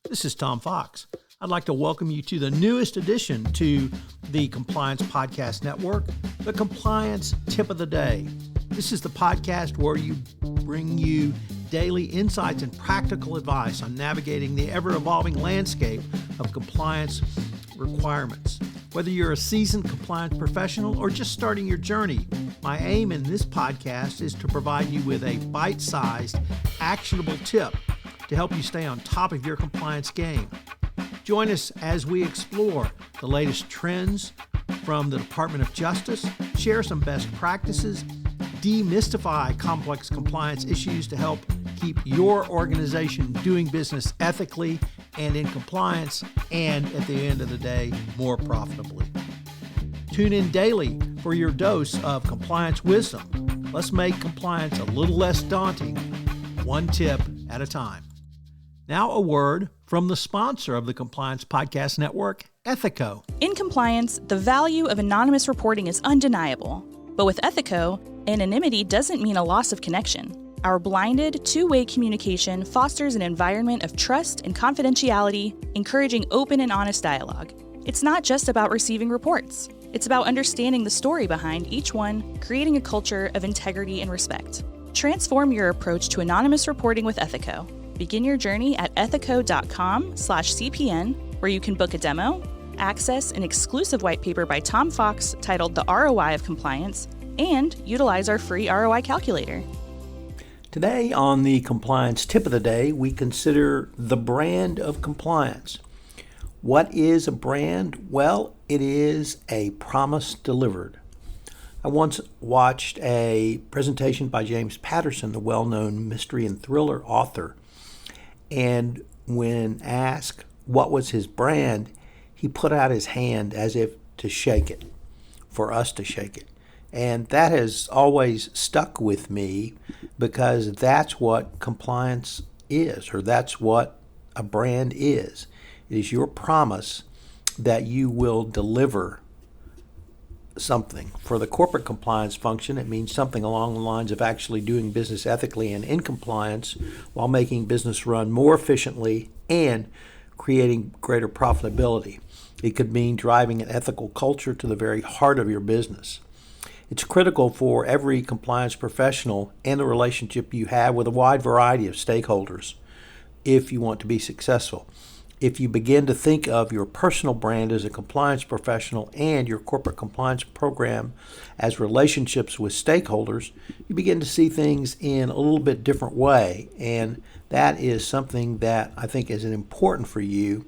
This is Tom Fox. I'd like to welcome you to the newest addition to the Compliance Podcast Network, the Compliance Tip of the Day. This is the podcast where we bring you daily insights and practical advice on navigating the ever-evolving landscape of compliance requirements. Whether you're a seasoned compliance professional or just starting your journey, my aim in this podcast is to provide you with a bite-sized, actionable tip to help you stay on top of your compliance game. Join us as we explore the latest trends from the Department of Justice, share some best practices, demystify complex compliance issues to help keep your organization doing business ethically and in compliance, and at the end of the day, more profitably. Tune in daily for your dose of compliance wisdom. Let's make compliance a little less daunting, one tip at a time. Now a word from the sponsor of the Compliance Podcast Network, Ethico. In compliance, the value of anonymous reporting is undeniable. But with Ethico, anonymity doesn't mean a loss of connection. Our blinded, two-way communication fosters an environment of trust and confidentiality, encouraging open and honest dialogue. It's not just about receiving reports. It's about understanding the story behind each one, creating a culture of integrity and respect. Transform your approach to anonymous reporting with Ethico. Begin your journey at ethico.com/CPN, where you can book a demo, access an exclusive white paper by Tom Fox titled The ROI of Compliance, and utilize our free ROI calculator. Today on the Compliance Tip of the Day, we consider the brand of compliance. What is a brand? Well, it is a promise delivered. I once watched a presentation by James Patterson, the well-known mystery and thriller author, and when asked what was his brand, he put out his hand as if to shake it, for us to shake it. And that has always stuck with me because that's what compliance is, or that's what a brand is. It is your promise that you will deliver something. For the corporate compliance function, it means something along the lines of actually doing business ethically and in compliance while making business run more efficiently and creating greater profitability. It could mean driving an ethical culture to the very heart of your business. It's critical for every compliance professional and the relationship you have with a wide variety of stakeholders if you want to be successful. If you begin to think of your personal brand as a compliance professional and your corporate compliance program as relationships with stakeholders, you begin to see things in a little bit different way. And that is something that I think is important for you,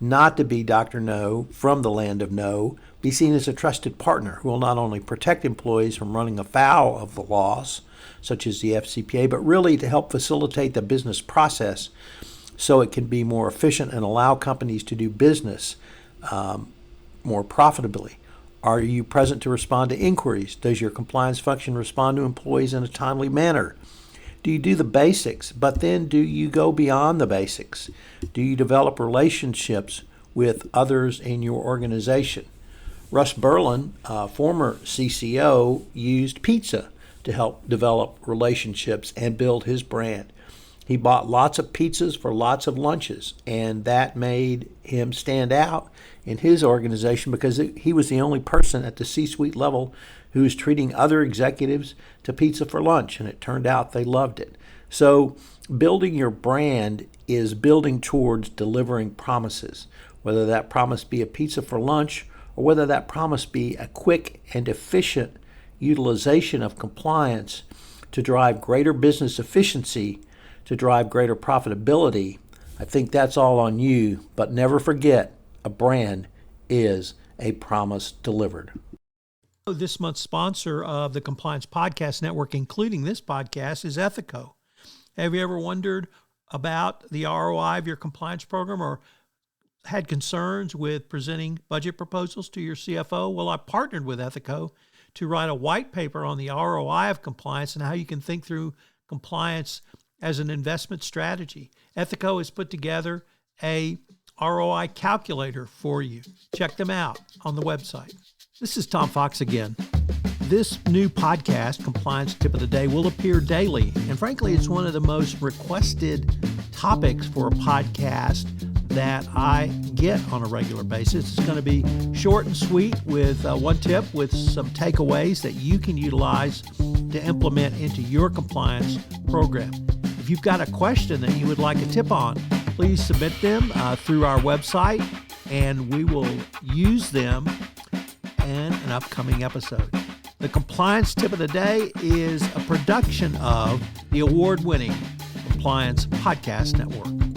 not to be Dr. No from the land of no. Be seen as a trusted partner who will not only protect employees from running afoul of the laws, such as the FCPA, but really to help facilitate the business process so it can be more efficient and allow companies to do business more profitably. Are you present to respond to inquiries? Does your compliance function respond to employees in a timely manner? Do you do the basics, but then do you go beyond the basics? Do you develop relationships with others in your organization? Russ Berlin, former CCO, used pizza to help develop relationships and build his brand. He bought lots of pizzas for lots of lunches, and that made him stand out in his organization because he was the only person at the C-suite level who was treating other executives to pizza for lunch, and it turned out they loved it. So building your brand is building towards delivering promises, whether that promise be a pizza for lunch or whether that promise be a quick and efficient utilization of compliance to drive greater business efficiency, to drive greater profitability. I think that's all on you, but never forget, a brand is a promise delivered. This month's sponsor of the Compliance Podcast Network, including this podcast, is Ethico. Have you ever wondered about the ROI of your compliance program or had concerns with presenting budget proposals to your CFO? Well, I partnered with Ethico to write a white paper on the ROI of compliance and how you can think through compliance as an investment strategy. Ethico has put together a ROI calculator for you. Check them out on the website. This is Tom Fox again. This new podcast, Compliance Tip of the Day, will appear daily. And frankly, it's one of the most requested topics for a podcast that I get on a regular basis. It's going to be short and sweet with one tip with some takeaways that you can utilize to implement into your compliance program. If you've got a question that you would like a tip on, please submit them through our website, and we will use them in an upcoming episode. The Compliance Tip of the Day is a production of the award-winning Compliance Podcast Network.